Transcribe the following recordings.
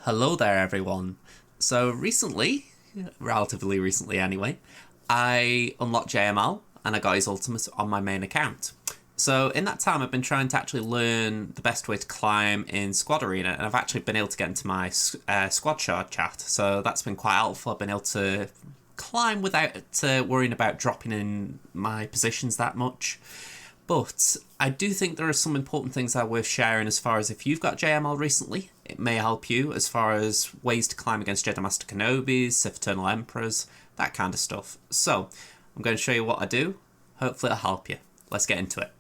Hello there everyone. So recently, relatively recently anyway, I unlocked JML and I got his ultimate on my main account. So in that time I've been trying to actually learn the best way to climb in Squad Arena, and I've actually been able to get into my squad shard chat, so that's been quite helpful. I've been able to climb without worrying about dropping in my positions that much. But I do think there are some important things that are worth sharing as far as if you've got JML recently, it may help you as far as ways to climb against Jedi Master Kenobis, Sith Eternal Emperors, that kind of stuff. So, I'm going to show you what I do. Hopefully it'll help you. Let's get into it.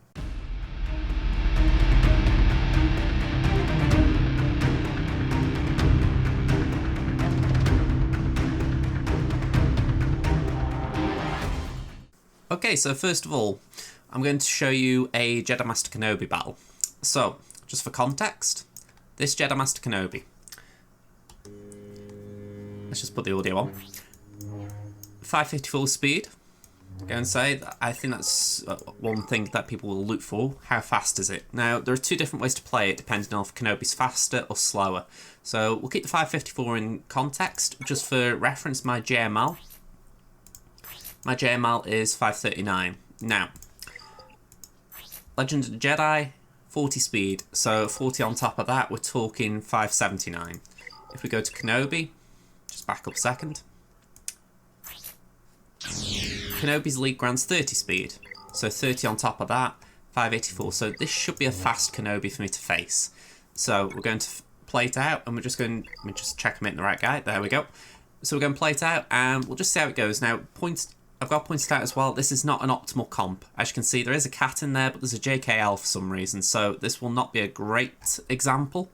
Okay, so first of all, I'm going to show you a Jedi Master Kenobi battle. So, just for context, this Jedi Master Kenobi. Let's just put the audio on. 550 full speed. Go and say that I think that's one thing that people will look for. How fast is it? Now, there are two different ways to play it depending on if Kenobi's faster or slower. So, we'll keep the 554 in context. Just for reference, my JML is 539. Now, Legend of the Jedi, 40 speed, so 40 on top of that, we're talking 579. If we go to Kenobi, just back up a second. Kenobi's League grants 30 speed, so 30 on top of that, 584. So this should be a fast Kenobi for me to face. So we're going to play it out, and we're just going, let me just check I'm hitting the right guy, there we go. So we're going to play it out, and we'll just see how it goes. Now, I've got pointed out as well, this is not an optimal comp. As you can see, there is a cat in there, but there's a JKL for some reason, so this will not be a great example.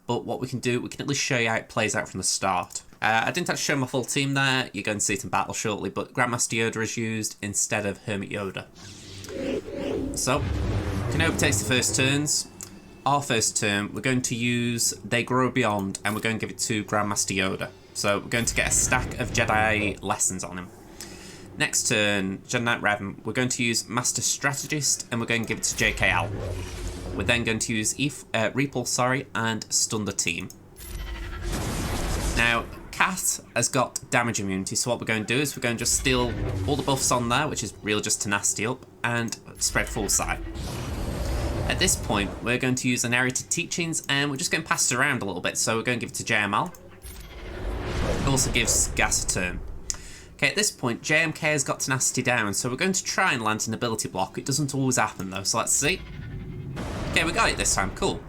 But what we can do, we can at least show you how it plays out from the start. I didn't actually show my full team there, you're going to see it in battle shortly, but Grandmaster Yoda is used instead of Hermit Yoda. So, Kenobi takes the first turns. Our first turn, we're going to use They Grow Beyond, and we're going to give it to Grandmaster Yoda. So, we're going to get a stack of Jedi lessons on him. Next turn, Jedi Knight Revan, we're going to use Master Strategist, and we're going to give it to JKL. We're then going to use Repulse, and stun the team. Now, Cat has got damage immunity, so what we're going to do is we're going to just steal all the buffs on there, which is really just tenacity up, and spread full sight. At this point, we're going to use Inherited Teachings, and we're just going to pass it around a little bit, so we're going to give it to JML. It also gives Gas a turn. Okay, at this point, JMK has got tenacity down, so we're going to try and land an ability block. It doesn't always happen though, so let's see. Okay, we got it this time, cool.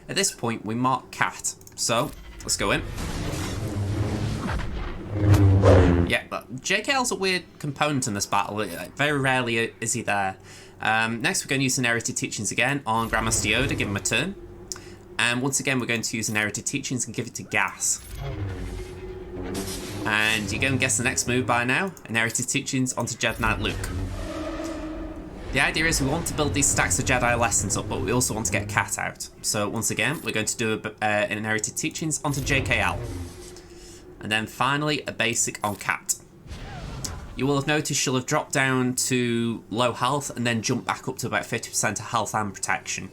At this point, we mark Cat, so let's go in. Yeah, but JKL's a weird component in this battle. Very rarely is he there. Next, we're going to use Inherited Teachings again on Grandmaster Yoda, give him a turn. And once again, we're going to use Inherited Teachings and give it to Gas. And you're going to guess the next move by now. Inherited Teachings onto Jedi Knight Luke. The idea is we want to build these stacks of Jedi lessons up, but we also want to get Cat out. So once again, we're going to do an Inherited Teachings onto JKL. And then finally, a basic on Cat. You will have noticed she'll have dropped down to low health and then jumped back up to about 50% of health and protection.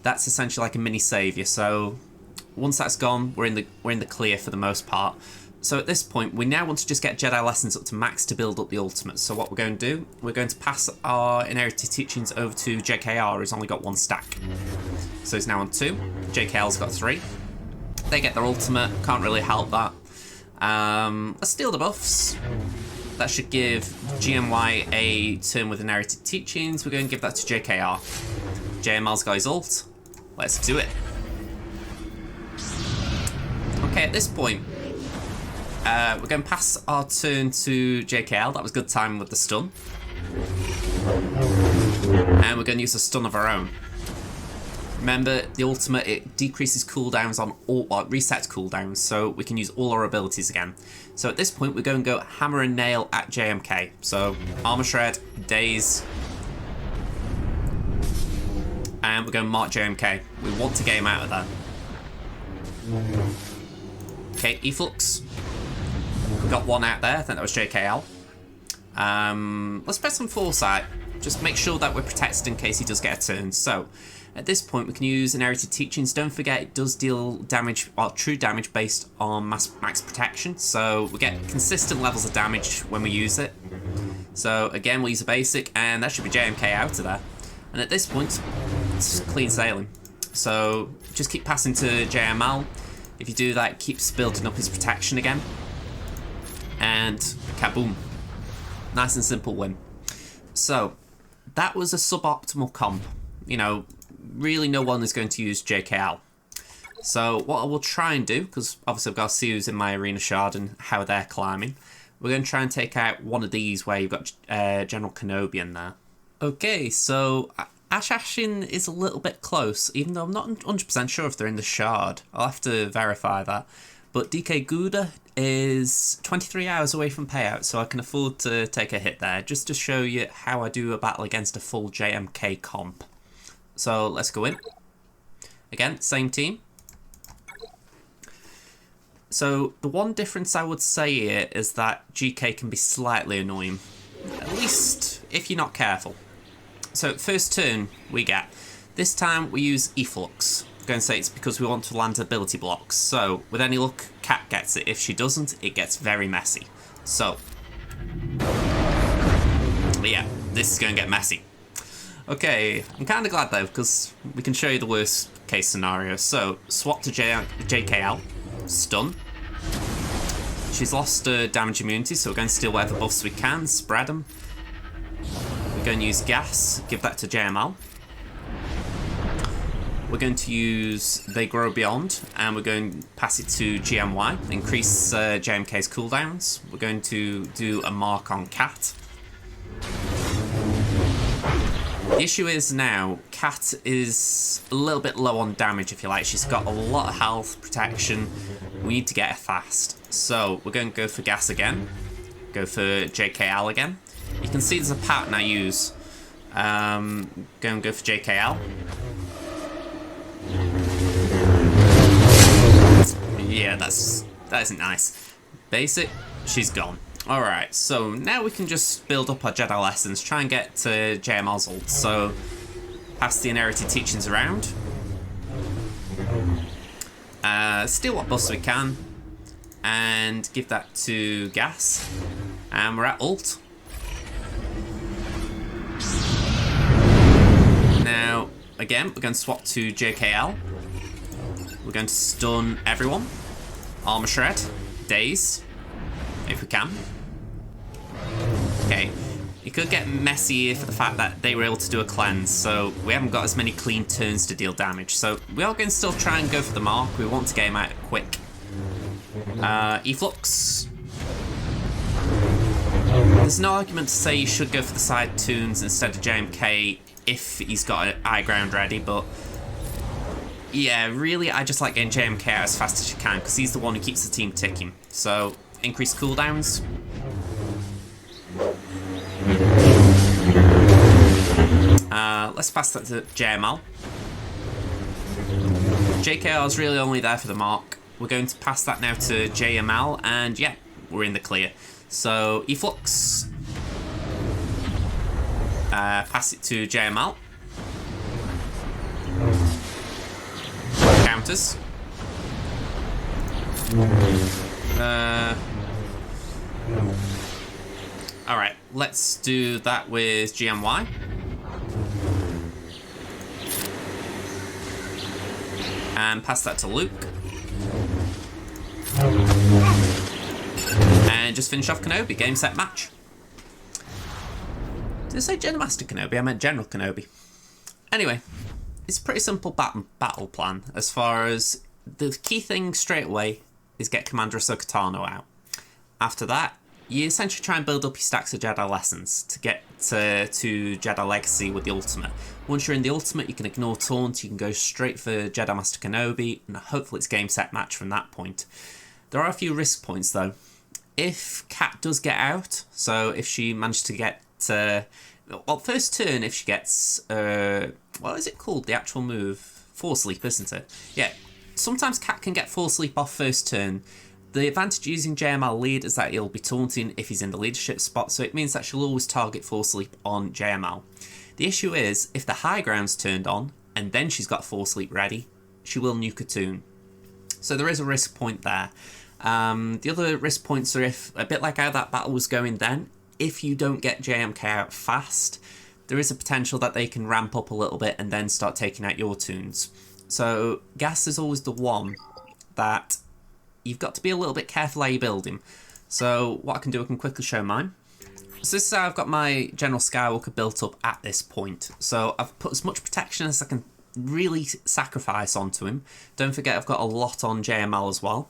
That's essentially like a mini saviour, so once that's gone, we're in the clear for the most part. So at this point, we now want to just get Jedi Lessons up to max to build up the ultimate. So what we're going to do, we're going to pass our Inherited Teachings over to JKR, who's only got one stack. So he's now on 2. JKL's got 3. They get their ultimate, can't really help that. Let's steal the buffs. That should give GMY a turn with Inherited Teachings. We're going to give that to JKR. JML's got his ult. Let's do it. Okay, at this point, we're going to pass our turn to JKL. That was good timing with the stun. And we're going to use a stun of our own. Remember, the ultimate, it decreases cooldowns on all, or resets cooldowns, so we can use all our abilities again. So at this point, we're going to go Hammer and Nail at JMK. So, Armor Shred, Daze. And we're going to mark JMK. We want to get him out of there. Okay, Efflux. We got one out there, I think that was JKL. Let's press some Foresight. Just make sure that we're protected in case he does get a turn. So, At this point, we can use Inherited Teachings. Don't forget, it does deal damage, or true damage, based on max protection. So we get consistent levels of damage when we use it. So again, we'll use a basic, and that should be JMK out of there. And at this point, it's clean sailing. So just keep passing to JML. If you do that, it keeps building up his protection again. And kaboom. Nice and simple win. So that was a suboptimal comp. You know, really no one is going to use JKL. So what I will try and do, because obviously I've got to see who's in my arena shard and how they're climbing, we're going to try and take out one of these where you've got General Kenobi in there. Okay, so Ashin is a little bit close, even though I'm not 100% sure if they're in the shard. I'll have to verify that. But DK Gouda is 23 hours away from payout, so I can afford to take a hit there, just to show you how I do a battle against a full JMK comp. So let's go in. Again, same team. So the one difference I would say here is that GK can be slightly annoying, at least if you're not careful. So first turn we get. This time we use Efflux. I'm going to say it's because we want to land ability blocks. So with any luck, Cat gets it. If she doesn't, it gets very messy. So, but yeah, this is going to get messy. Okay, I'm kind of glad though, because we can show you the worst case scenario. So, swap to JKL, stun. She's lost damage immunity, so we're going to steal whatever buffs we can, spread them. We're going to use gas, give that to JML. We're going to use They Grow Beyond, and we're going to pass it to GMY, increase JMK's cooldowns. We're going to do a mark on Cat. The issue is now, Cat is a little bit low on damage, if you like. She's got a lot of health, protection. We need to get her fast. So, we're going to go for gas again. Go for JKL again. You can see there's a pattern I use. Go for JKL. Yeah, that isn't nice. Basic, she's gone. Alright, so now we can just build up our Jedi lessons, try and get to JML's ult. So, pass the Inherited Teachings around. Steal what buffs we can. And give that to Gas. And we're at ult. Now, again, we're going to swap to JKL. We're going to stun everyone. Armor Shred. Daze. If we can. Okay. It could get messy for the fact that they were able to do a cleanse, so we haven't got as many clean turns to deal damage. So we are going to still try and go for the mark. We want to get him out quick. Efflux. There's no argument to say you should go for the side tunes instead of JMK if he's got an high ground ready, but yeah, really I just like getting JMK out as fast as you can because he's the one who keeps the team ticking. So, increase cooldowns. Let's pass that to JML. JKL is really only there for the mark. We're going to pass that now to JML, and yeah, we're in the clear. So, Efflux. Pass it to JML. Counters. Alright, let's do that with GMY. And pass that to Luke. And just finish off Kenobi. Game, set, match. Did I say Jedi Master Kenobi? I meant General Kenobi. Anyway, it's a pretty simple battle plan as far as the key thing straight away is get Commander Ahsoka Tano out. After that, you essentially try and build up your stacks of Jedi lessons to get to Jedi Legacy with the ultimate. Once you're in the ultimate, you can ignore taunt, you can go straight for Jedi Master Kenobi, and hopefully it's game, set, match from that point. There are a few risk points though. If Cat does get out, so if she managed to get well, first turn, if she gets what is it called, the actual move? Force Leap, isn't it? Yeah, sometimes Cat can get Force Leap off first turn. The advantage using JML lead is that he'll be taunting if he's in the leadership spot, so it means that she'll always target Force Leap on JML. The issue is, if the high ground's turned on, and then she's got full sleep ready, she will nuke a toon. So there is a risk point there. The other risk points are if, a bit like how that battle was going then, if you don't get JMK out fast, there is a potential that they can ramp up a little bit and then start taking out your toons. So gas is always the one that you've got to be a little bit careful how you build him. So what I can do, I can quickly show mine. So this is how I've got my General Skywalker built up at this point. So I've put as much protection as I can really sacrifice onto him. Don't forget I've got a lot on JML as well.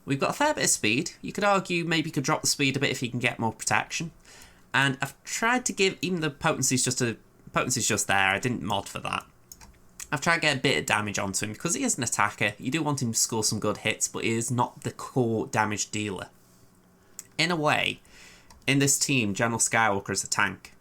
We've got a fair bit of speed. You could argue maybe you could drop the speed a bit if you can get more protection. And I've tried to give, even the potency's just there, I didn't mod for that. I've tried to get a bit of damage onto him because he is an attacker. You do want him to score some good hits, but he is not the core damage dealer. In a way, in this team, General Skywalker is a tank.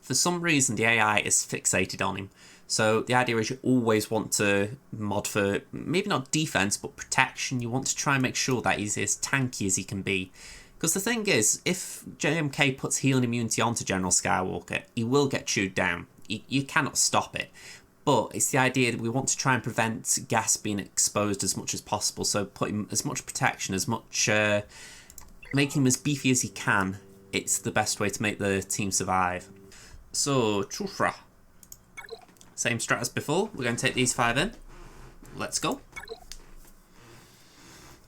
For some reason, the AI is fixated on him. So the idea is you always want to mod for, maybe not defense, but protection. You want to try and make sure that he's as tanky as he can be. Because the thing is, if JMK puts healing immunity onto General Skywalker, he will get chewed down. You cannot stop it. But it's the idea that we want to try and prevent gas being exposed as much as possible. So put him as much protection, as much... make him as beefy as he can. It's the best way to make the team survive. So, Trufra. Same strat as before. We're going to take these 5 in. Let's go.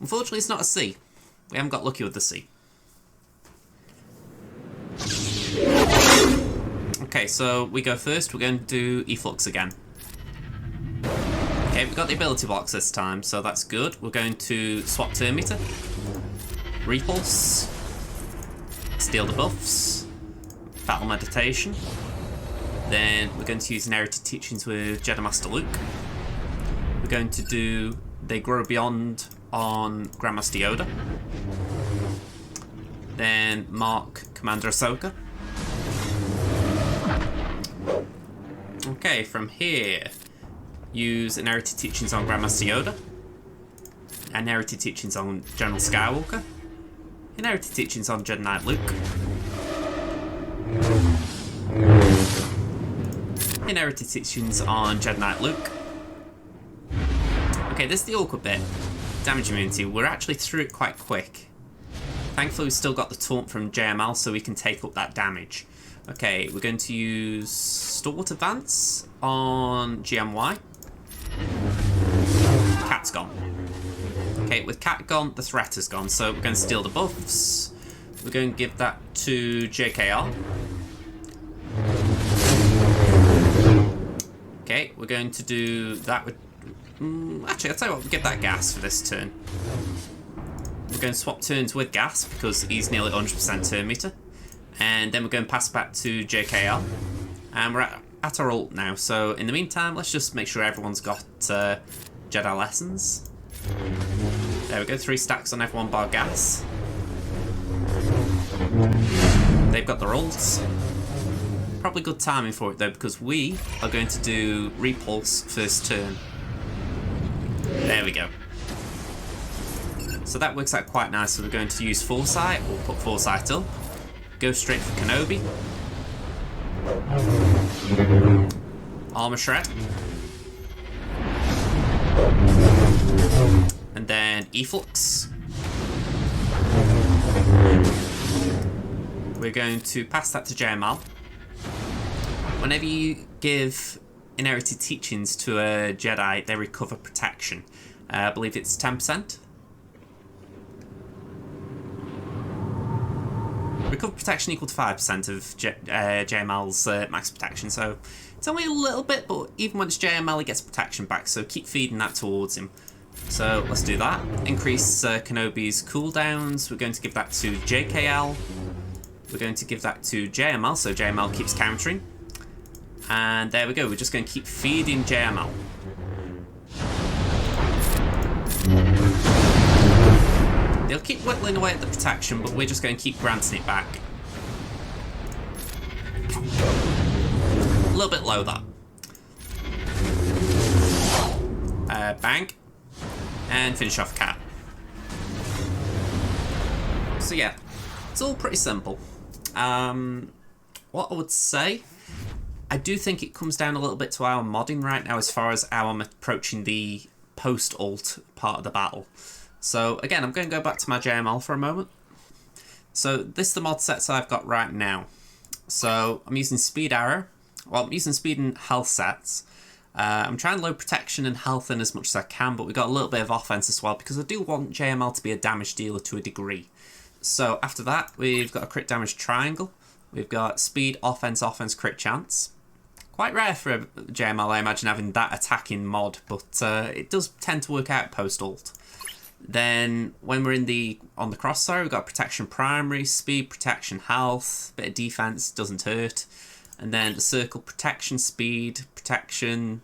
Unfortunately, it's not a C. We haven't got lucky with the C. Okay, so we go first. We're going to do Efflux again. Okay, we've got the ability blocks this time, so that's good. We're going to swap turn meter. Repulse. Steal the buffs. Battle meditation. Then we're going to use Inherited Teachings with Jedi Master Luke. We're going to do They Grow Beyond on Grandmaster Yoda. Then mark Commander Ahsoka. Okay, from here, use Inherited Teachings on Grandmaster Yoda. Inherited Teachings on General Skywalker. Inherited Teachings on Jedi Knight Luke. Inherited Teachings on Jedi Knight Luke. Okay, this is the awkward bit. Damage immunity. We're actually through it quite quick. Thankfully, we've still got the taunt from JML, so we can take up that damage. Okay, we're going to use Stalwart Advance on GMY. Cat's gone. Okay, with Cat gone, the threat is gone, so we're going to steal the buffs. We're going to give that to JKR. Okay, we're going to do that with... actually, I'll tell you what, we'll give that gas for this turn. We're going to swap turns with gas because he's nearly 100% turn meter. And then we're going to pass back to JKR. And we're at our ult now, so in the meantime, let's just make sure everyone's got Jedi lessons. There we go, 3 stacks on everyone bar gas. They've got their ults. Probably good timing for it though, because we are going to do Repulse first turn. There we go. So that works out quite nice. So we're going to use Foresight. We'll put Foresight up. Go straight for Kenobi. Armor Shred. And then Efflux. We're going to pass that to JML. Whenever you give Inherited Teachings to a Jedi, they recover protection. I believe it's 10%. Recover protection equal to 5% of JML's max protection, so it's only a little bit, but even when it's JML, he gets protection back, so keep feeding that towards him. So let's do that. Increase Kenobi's cooldowns. We're going to give that to JKL. We're going to give that to JML, so JML keeps countering. And there we go, we're just going to keep feeding JML. They'll keep whittling away at the protection, but we're just going to keep granting it back. A little bit low, that. Bang. And finish off Cat. So yeah, it's all pretty simple. What I would say, I do think it comes down a little bit to our modding right now as far as how I'm approaching the post-ult part of the battle. So again, I'm going to go back to my JML for a moment. So this is the mod sets I've got right now. So I'm using speed arrow. Well, I'm using speed and health sets. I'm trying to load protection and health in as much as I can, but we've got a little bit of offense as well because I do want JML to be a damage dealer to a degree. So after that, we've got a crit damage triangle. We've got speed, offense, offense, crit chance. Quite rare for a JML, I imagine, having that attacking mod, but it does tend to work out post-ult. Then when we're on the crossfire, we've got protection primary, speed, protection, health, bit of defense, doesn't hurt. And then the circle, protection, speed, protection.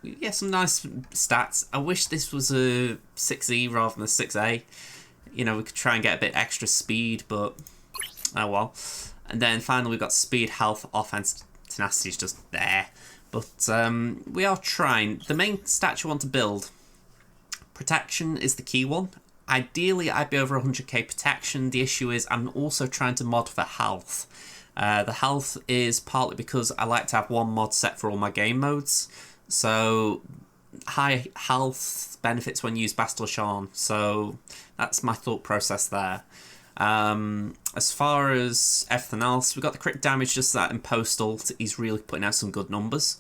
Yeah, some nice stats. I wish this was a 6E rather than a 6A. You know, we could try and get a bit extra speed, but oh well. And then finally we've got speed, health, offense, tenacity is just there. But we are trying. The main stat you want to build, protection is the key one. Ideally, I'd be over 100k protection. The issue is I'm also trying to mod for health. The health is partly because I like to have one mod set for all my game modes. So high health benefits when you use Bastille Sharn. So that's my thought process there. As far as everything else, we've got the crit damage, just that in post-ult, he's really putting out some good numbers.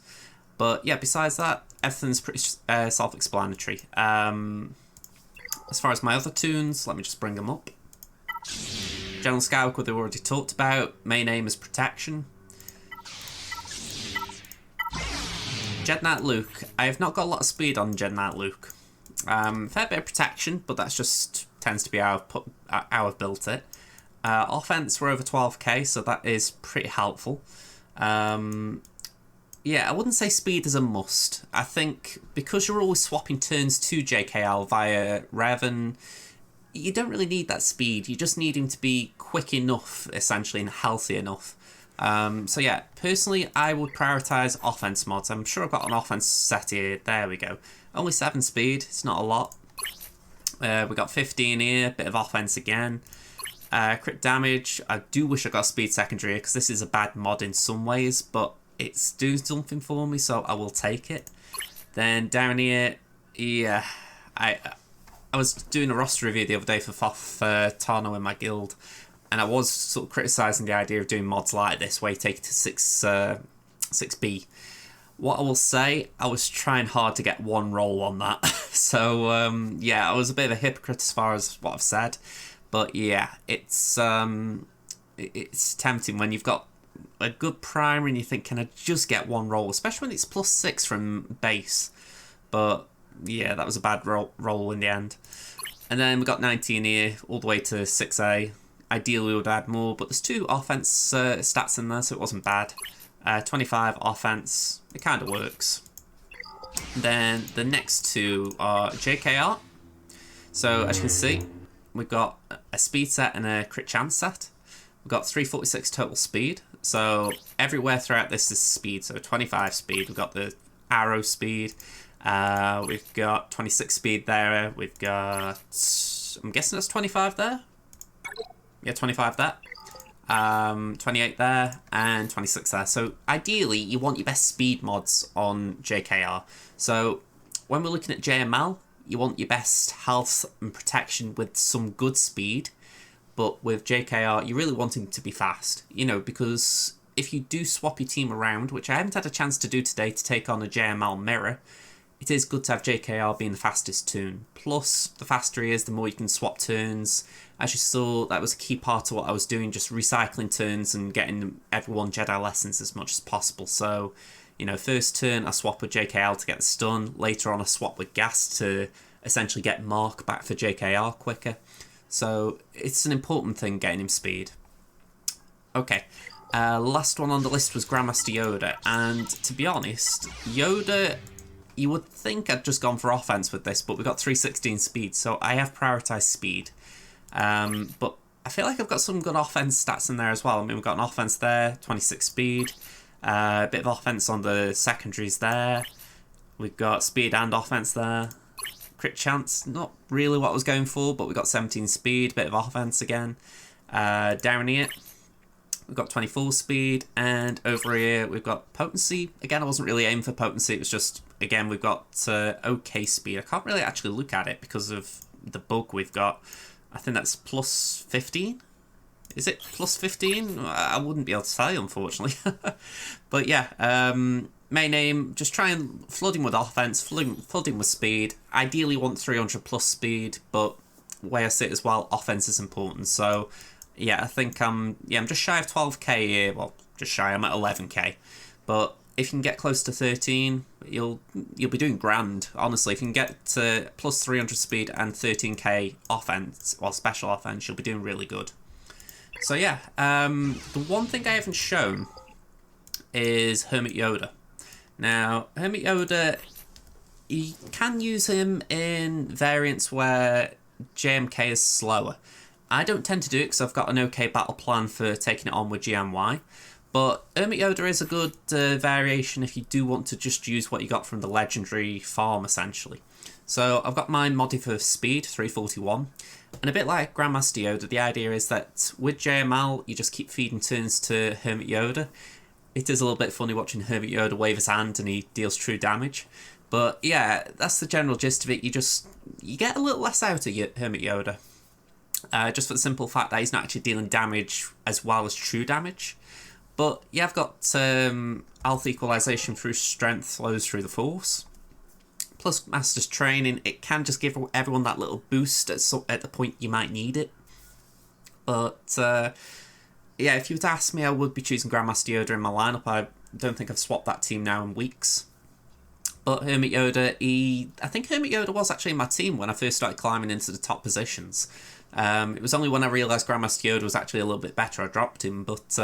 But yeah, besides that, everything's pretty self-explanatory. As far as my other tunes, let me just bring them up. General Skywalker, we've already talked about. Main aim is protection. Jedi Knight Luke. I have not got a lot of speed on Jedi Knight Luke. Fair bit of protection, but that's just tends to be how I've built it. Offense, we're over 12k, so that is pretty helpful. Yeah, I wouldn't say speed is a must. I think because you're always swapping turns to JKL via Revan, you don't really need that speed. You just need him to be quick enough, essentially, and healthy enough. So yeah, personally, I would prioritise offense mods. I'm sure I've got an offense set here. There we go. Only 7 speed. It's not a lot. We got 15 here. Bit of offense again. Crit damage. I do wish I got speed secondary because this is a bad mod in some ways, but it's doing something for me, so I will take it. Then down here, yeah, I was doing a roster review the other day for Foth Tano in my guild, and I was sort of criticising the idea of doing mods like this, where you take it to 6B. What I will say, I was trying hard to get one roll on that. So, yeah, I was a bit of a hypocrite as far as what I've said. But yeah, it's tempting when you've got a good primer and you think, can I just get one roll? Especially when it's +6 from base. But yeah, that was a bad roll in the end. And then we got 19 here, all the way to 6A. Ideally, we would add more, but there's 2 offense stats in there, so it wasn't bad. 25 offense, it kind of works. Then the next 2 are JKR. So as you can see, we've got a speed set and a crit chance set. We've got 346 total speed. So everywhere throughout this is speed. So 25 speed. We've got the arrow speed. We've got 26 speed there. We've got, I'm guessing that's 25 there. Yeah, 25 there. 28 there and 26 there. So ideally, you want your best speed mods on JKR. So when we're looking at JML, you want your best health and protection with some good speed. But with JKR, you're really wanting to be fast. You know, because if you do swap your team around, which I haven't had a chance to do today to take on a JML mirror, it is good to have JKR being the fastest tune. Plus, the faster he is, the more you can swap turns. As you saw, that was a key part of what I was doing, just recycling turns and getting everyone Jedi lessons as much as possible. So, you know, first turn I swap with JKL to get the stun. Later on I swap with Gas to essentially get Mark back for JKR quicker. So it's an important thing getting him speed. Okay, last one on the list was Grandmaster Yoda. And to be honest, Yoda, you would think I'd just gone for offense with this, but we've got 316 speed, so I have prioritised speed. But I feel like I've got some good offense stats in there as well. I mean, we've got an offense there, 26 speed, a bit of offense on the secondaries there. We've got speed and offense there. Crit chance, not really what I was going for, but we've got 17 speed, bit of offense again. Down here, we've got 24 speed, and over here we've got potency. Again, I wasn't really aiming for potency, it was just, again, we've got okay speed. I can't really actually look at it because of the bug we've got. I think that's plus 15? Is it plus 15? I wouldn't be able to tell you, unfortunately. But yeah, main aim, just try and flooding with offense, flooding with speed. Ideally want 300 plus speed, but way I see it as well, offense is important. So yeah, I think I'm just shy of 12k here. Well, just shy, I'm at 11k. But if you can get close to 13, you'll be doing grand. Honestly, if you can get to plus 300 speed and 13k offense, or special offense, you'll be doing really good. So yeah, the one thing I haven't shown is Hermit Yoda. Now, Hermit Yoda, you can use him in variants where JMK is slower. I don't tend to do it because I've got an okay battle plan for taking it on with GMY. But Hermit Yoda is a good variation if you do want to just use what you got from the legendary farm, essentially. So I've got mine modded for speed, 341. And a bit like Grandmaster Yoda, the idea is that with JML, you just keep feeding turns to Hermit Yoda. It is a little bit funny watching Hermit Yoda wave his hand and he deals true damage. But yeah, that's the general gist of it. You get a little less out of Hermit Yoda. Just for the simple fact that he's not actually dealing damage as well as true damage. But yeah, I've got alpha equalization through strength flows through the force. Plus Master's Training, it can just give everyone that little boost at the point you might need it. But yeah, if you were to ask me, I would be choosing Grandmaster Yoda in my lineup. I don't think I've swapped that team now in weeks. But Hermit Yoda, I think Hermit Yoda was actually in my team when I first started climbing into the top positions. It was only when I realised Grandmaster Yoda was actually a little bit better I dropped him. But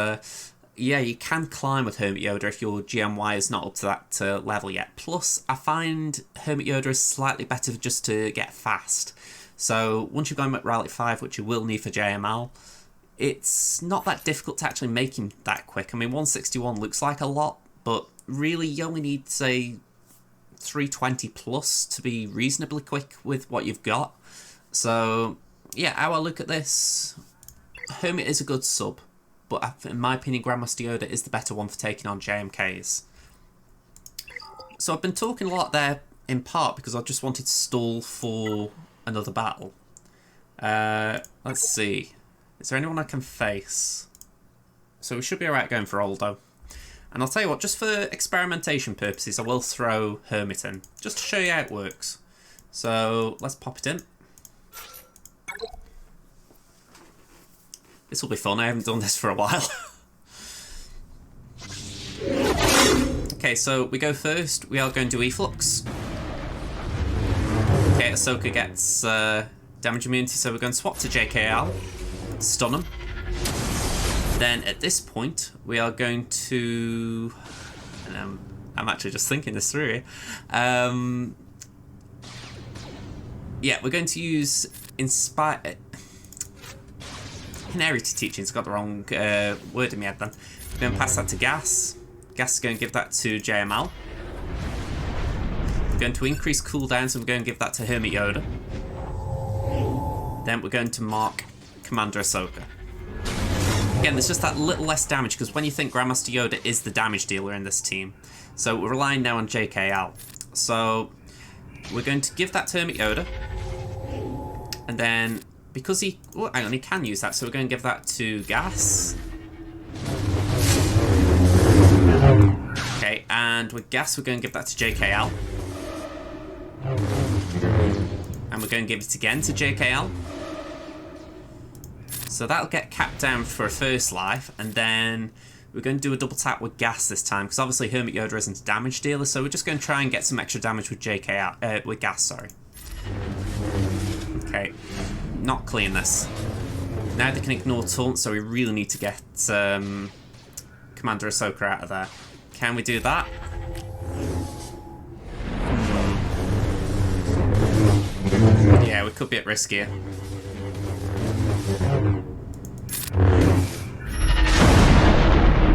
yeah, you can climb with Hermit Yoda if your GMY is not up to that level yet. Plus, I find Hermit Yoda is slightly better just to get fast. So once you've gone at Rally 5, which you will need for JML, it's not that difficult to actually make him that quick. I mean, 161 looks like a lot, but really you only need, say, 320 plus to be reasonably quick with what you've got. So yeah, how I look at this, Hermit is a good sub. But in my opinion, Grandmaster Yoda is the better one for taking on JMKs. So I've been talking a lot there, in part because I just wanted to stall for another battle. Let's see. Is there anyone I can face? So we should be alright going for Aldo. And I'll tell you what, just for experimentation purposes, I will throw Hermit in. Just to show you how it works. So let's pop it in. This will be fun, I haven't done this for a while. Okay, so we go first. We are going to Efflux. Okay, Ahsoka gets damage immunity, so we're going to swap to JKL. Stun him. Then at this point, we are going to... And I'm actually just thinking this through here. Yeah, we're going to use Inspire... Inherited Teachings, got the wrong word in my head then. We're going to pass that to Gas. Gas is going to give that to JML. We're going to increase cooldown, so we're going to give that to Hermit Yoda. Then we're going to mark Commander Ahsoka. Again, there's just that little less damage, because when you think Grandmaster Yoda is the damage dealer in this team. So we're relying now on JKL. So we're going to give that to Hermit Yoda. And then... because he... oh, hang on, he can use that, so we're going to give that to Gas. Okay, and with Gas, we're going to give that to JKL. And we're going to give it again to JKL. So that'll get capped down for a first life, and then we're going to do a double tap with Gas this time, because obviously Hermit Yoda isn't a damage dealer, so we're just going to try and get some extra damage with JKL, with Gas, sorry. Okay. Not clean this. Now they can ignore taunt, so we really need to get Commander Ahsoka out of there. Can we do that? Yeah, we could be at risk here.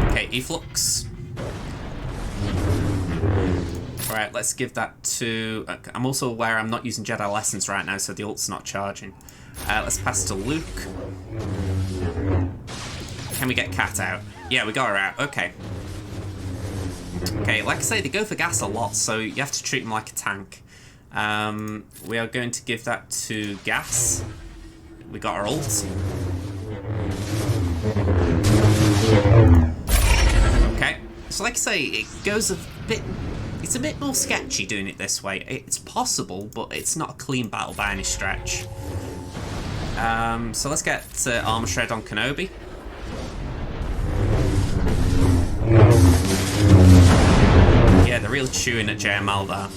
Okay, Efflux. Alright, let's give that to... I'm also aware I'm not using Jedi Lessons right now, so the ult's not charging. Let's pass to Luke. Can we get Cat out? Yeah, we got her out. Okay. Okay, like I say, they go for gas a lot, so you have to treat them like a tank. We are going to give that to gas. We got our ult. Okay, so like I say, it goes a bit... It's a bit more sketchy doing it this way. It's possible, but it's not a clean battle by any stretch. So let's get Armor Shred on Kenobi. Yeah, they're really chewing at JML there.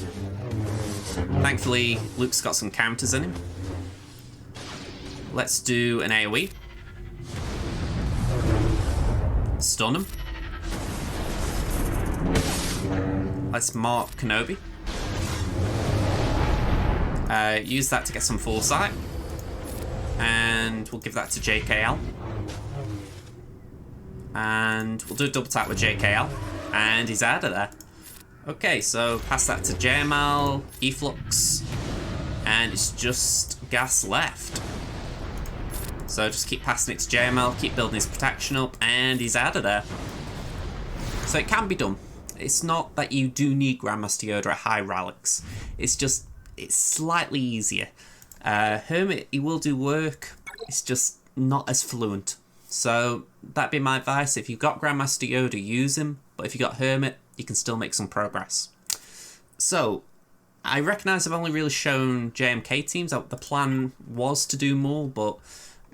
Thankfully, Luke's got some counters in him. Let's do an AoE. Stun him. Let's mark Kenobi. Use that to get some foresight. And we'll give that to JKL. And we'll do a double tap with JKL. And he's out of there. Okay, so pass that to JML, Efflux. And it's just gas left. So just keep passing it to JML, keep building his protection up, and he's out of there. So it can be done. It's not that you do need Grandmaster Yoda at high relics. It's just, it's slightly easier. Hermit, he will do work. It's just not as fluent. So that'd be my advice. If you've got Grandmaster Yoda, use him. But if you've got Hermit, you can still make some progress. So, I recognise I've only really shown JMK teams. The plan was to do more, but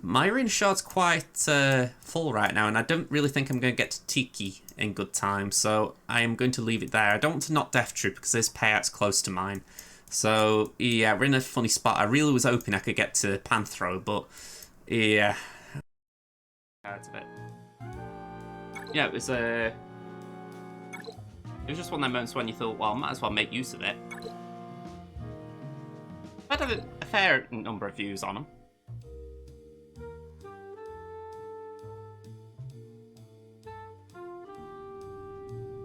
my arena shard's quite full right now, and I don't really think I'm going to get to Tiki in good time, so I am going to leave it there. I don't want to knock Death Troop because this payout's close to mine. So, yeah, we're in a funny spot. I really was hoping I could get to Panthro, but, yeah. Out of it. Yeah, it was just one of them moments when you thought, well, I might as well make use of it. I've had a fair number of views on them.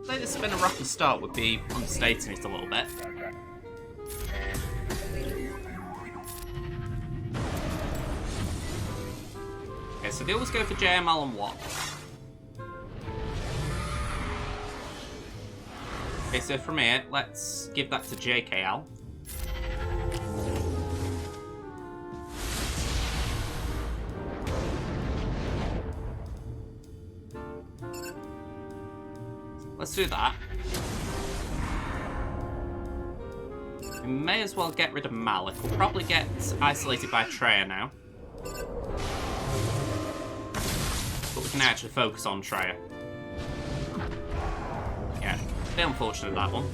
Say this has been a rocky start would be understating it a little bit. Okay, so they always go for JML and what? Okay, so from here, let's give that to JKL. Let's do that. We may as well get rid of Malik. We'll probably get isolated by Treya now. But we can actually focus on Treya. Yeah, a bit unfortunate that one.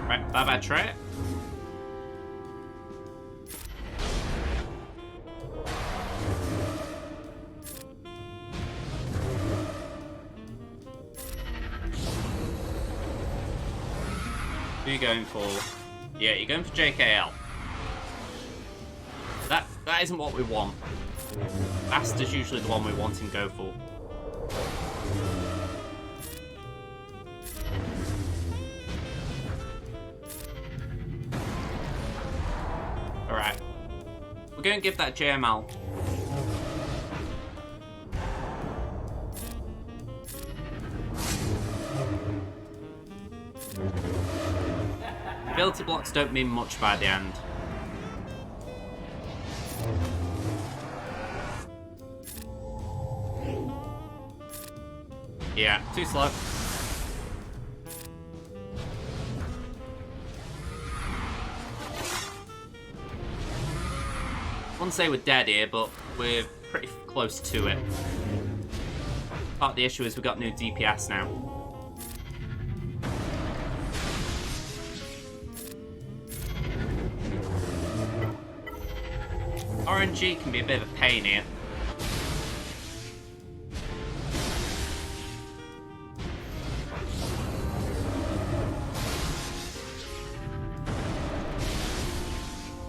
Right, bye-bye Treya. Who are you going for? Yeah, you're going for JKL. That isn't what we want. Master's usually the one we want and go for. Alright. We're going to give that JML. Ability blocks don't mean much by the end. Yeah, too slow. I wouldn't say we're dead here, but we're pretty close to it. Part of the issue is we've got new DPS now. RNG can be a bit of a pain here.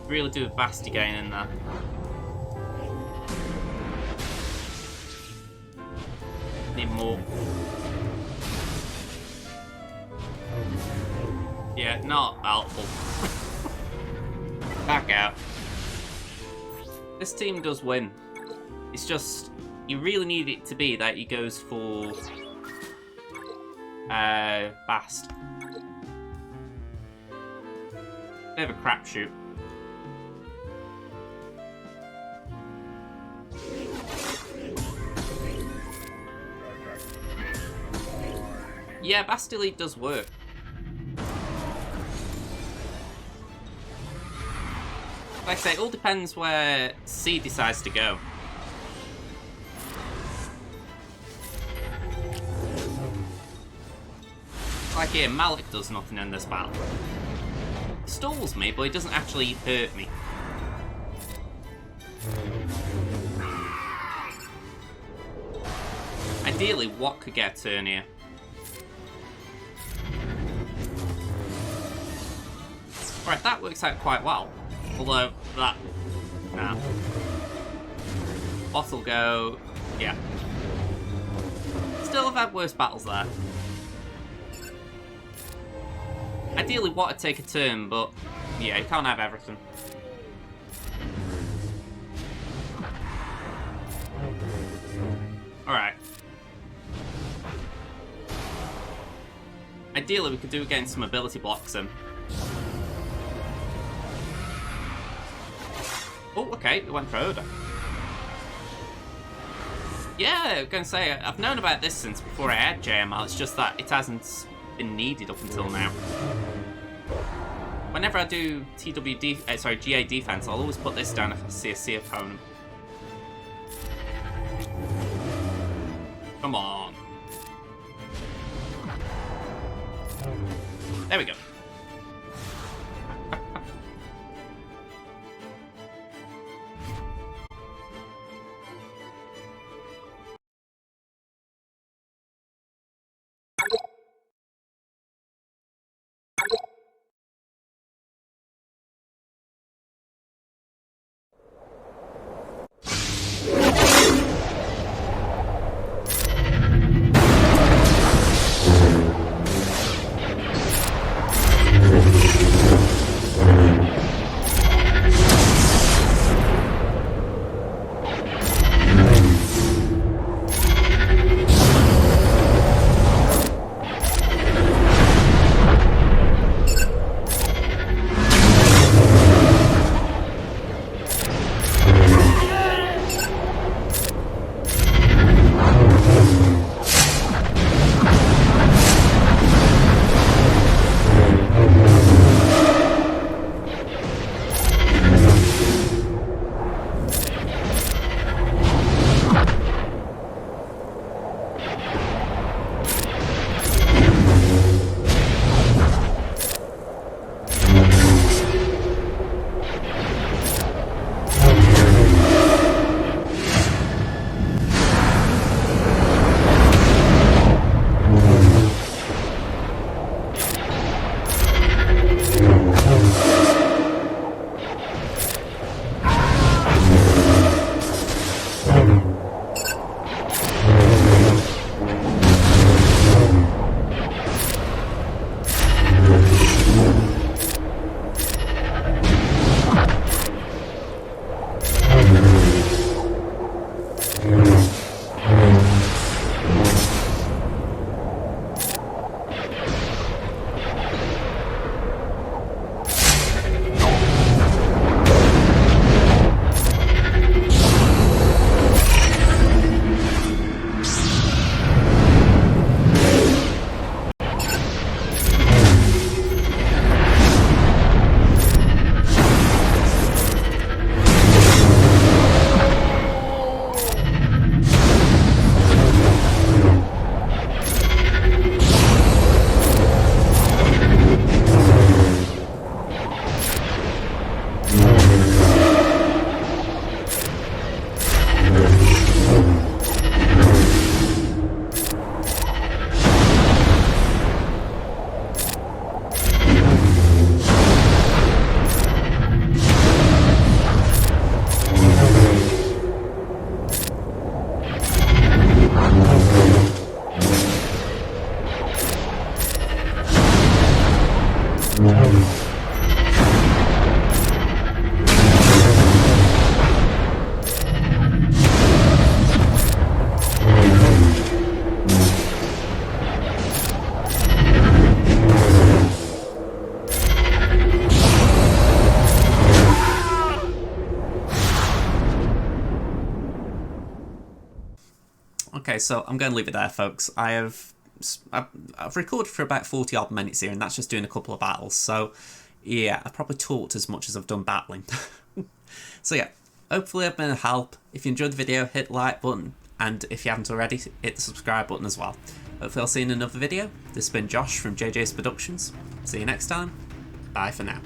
Really do a Basti gain in there. Need more. Yeah, not helpful. Back out. This team does win. It's just, you really need it to be that he goes for fast. Bit of a crapshoot. Yeah, Fast Elite does work. Like I say, it all depends where C decides to go. Like here, Malik does nothing in this battle. He stalls me, but he doesn't actually hurt me. Ideally, Wat could get a turn here. Alright, that works out quite well. Although, that... nah. Wat will go... yeah. Still have had worse battles there. Ideally, Wat would take a turn, but... yeah, you can't have everything. Alright. Ideally, we could do against some ability blocks him. Oh, okay, we went for Oda. Yeah, I was going to say, I've known about this since before I had JML, it's just that it hasn't been needed up until now. Whenever I do GA defense, I'll always put this down if I see a C opponent. Come on. There we go. Okay, so I'm going to leave it there, folks. I've recorded for about 40 odd minutes here, and that's just doing a couple of battles. So, yeah, I've probably talked as much as I've done battling. So, yeah, hopefully I've been a help. If you enjoyed the video, hit the like button, and if you haven't already, hit the subscribe button as well. Hopefully I'll see you in another video. This has been Josh from JJ's Productions. See you next time. Bye for now.